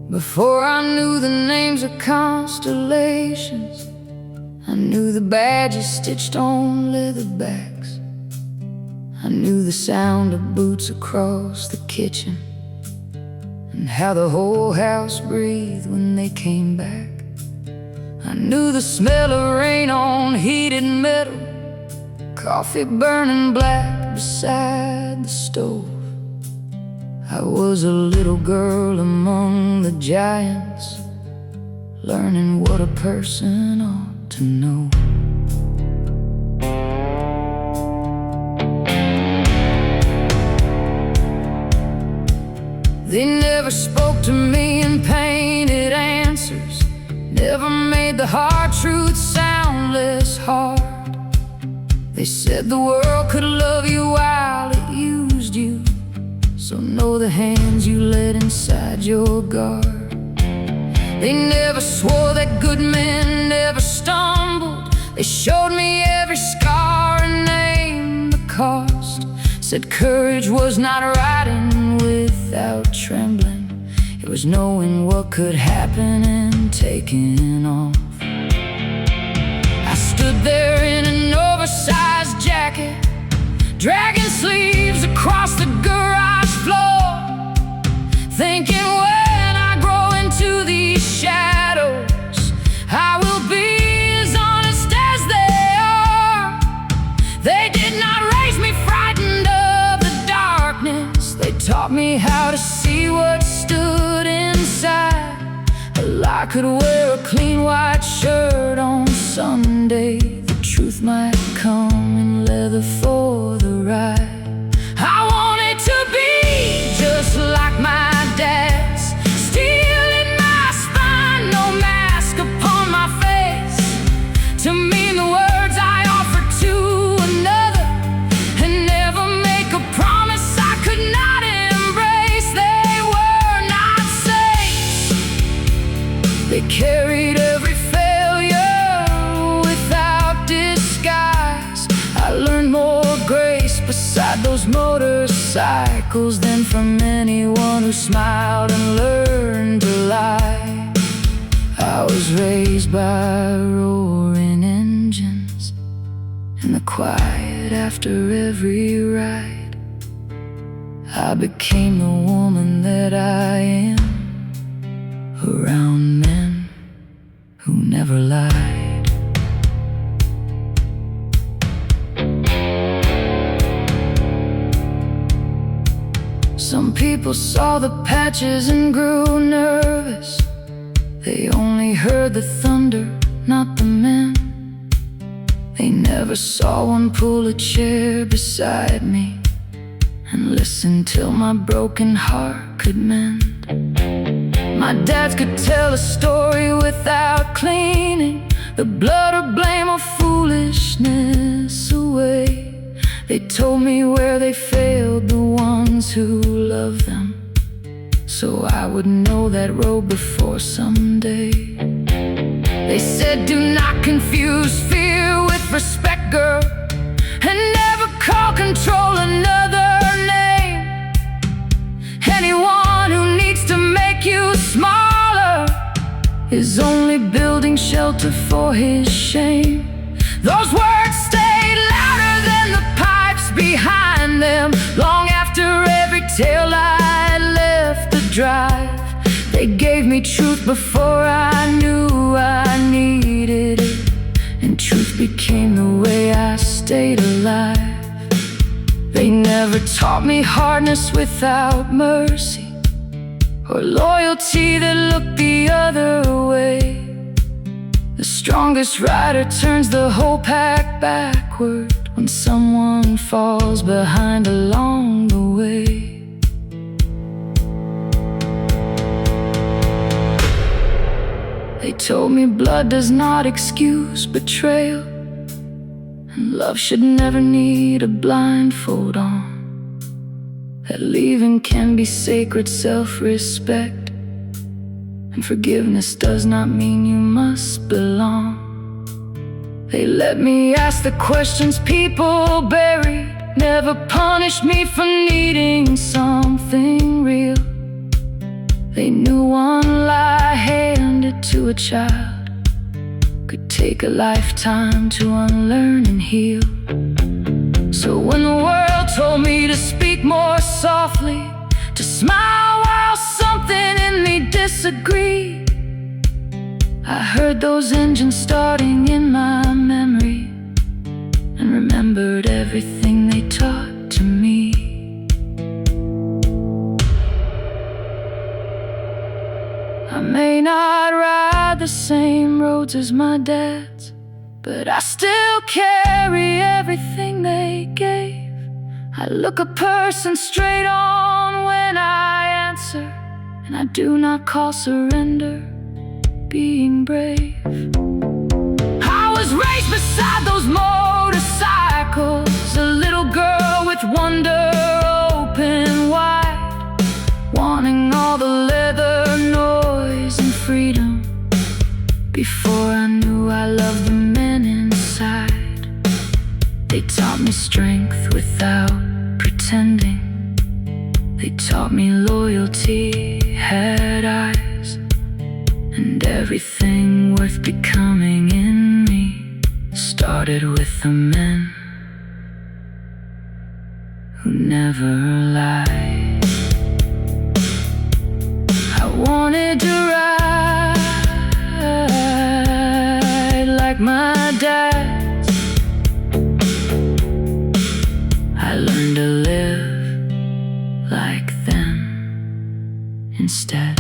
Before I knew the names of constellations, I knew the badges stitched on leatherbacks. I knew the sound of boots across the kitchen, and how the whole house breathed when they came back. I knew the smell of rain on heated metal, coffee burning black beside the stove. I was a little girl among the giants, learning what a person ought to know. They never spoke to me in painted answers, never made the hard truth sound less hard. They said the world could love you while it used you, so know the hands you let inside your guard. They never swore that good men never stumbled. They showed me every scar and named the cost. Said courage was not riding without trembling, it was knowing what could happen and taking off. I stood there in an oversized jacket, dragging sleeves across the garage floor, thinking when I grow into these shadows, I will be as honest as they are. They did not raise me frightened of the darkness, they taught me how to see what stood inside. A lie could wear a clean white shirt on Sunday, the truth might come in leather for the ride. I wanted to be just like my dad's, steel in my spine, no mask upon my face, to mean the words I offered to another, and never make a promise I could not embrace. They were not saints, they carried every failure without disguise. I learned more grace beside those motorcycles than from anyone who smiled and learned to lie. I was raised by roaring engines and the quiet after every ride. I became the woman that I am, around men who never lied. Some people saw the patches and grew nervous. They only heard the thunder, not the men. They never saw one pull a chair beside me and listen till my broken heart could mend. My dads could tell a story without cleaning the blood or blame or foolishness away. They told me where they failed the ones who loved them, so I would know that road before someday. They said do not confuse fear with respect, girl, and never call control another name. Anyone who needs to make you smaller is only building shelter for his shame. Those words stayed louder than the pipes behind them, long after every taillight left the drive. They gave me truth before I knew I needed it, and truth became the way I stayed alive. They never taught me hardness without mercy, or loyalty that looked the other way. The strongest rider turns the whole pack backward when someone falls behind along the way. They told me blood does not excuse betrayal, and love should never need a blindfold on, that leaving can be sacred self-respect, and forgiveness does not mean you must belong. They let me ask the questions people buried, never punished me for needing something real. They knew one lie handed to a child could take a lifetime to unlearn and heal. So when the world told me to speak more softly, to smile while something in me disagreed, I heard those engines starting in my memory and remembered everything they taught to me. I may not ride the same roads as my dads, but I still carry everything they gave. I look a person straight on when I answer, and I do not call surrender being brave. I was raised beside those motorcycles, a little girl with wonder open wide, wanting all the leather, noise, and freedom. Before I knew I loved the men inside, they taught me strength without pretending. They taught me loyalty had eyes, and everything worth becoming in me started with the men who never lied. I wanted to ride like my dads. I learned to live like them instead.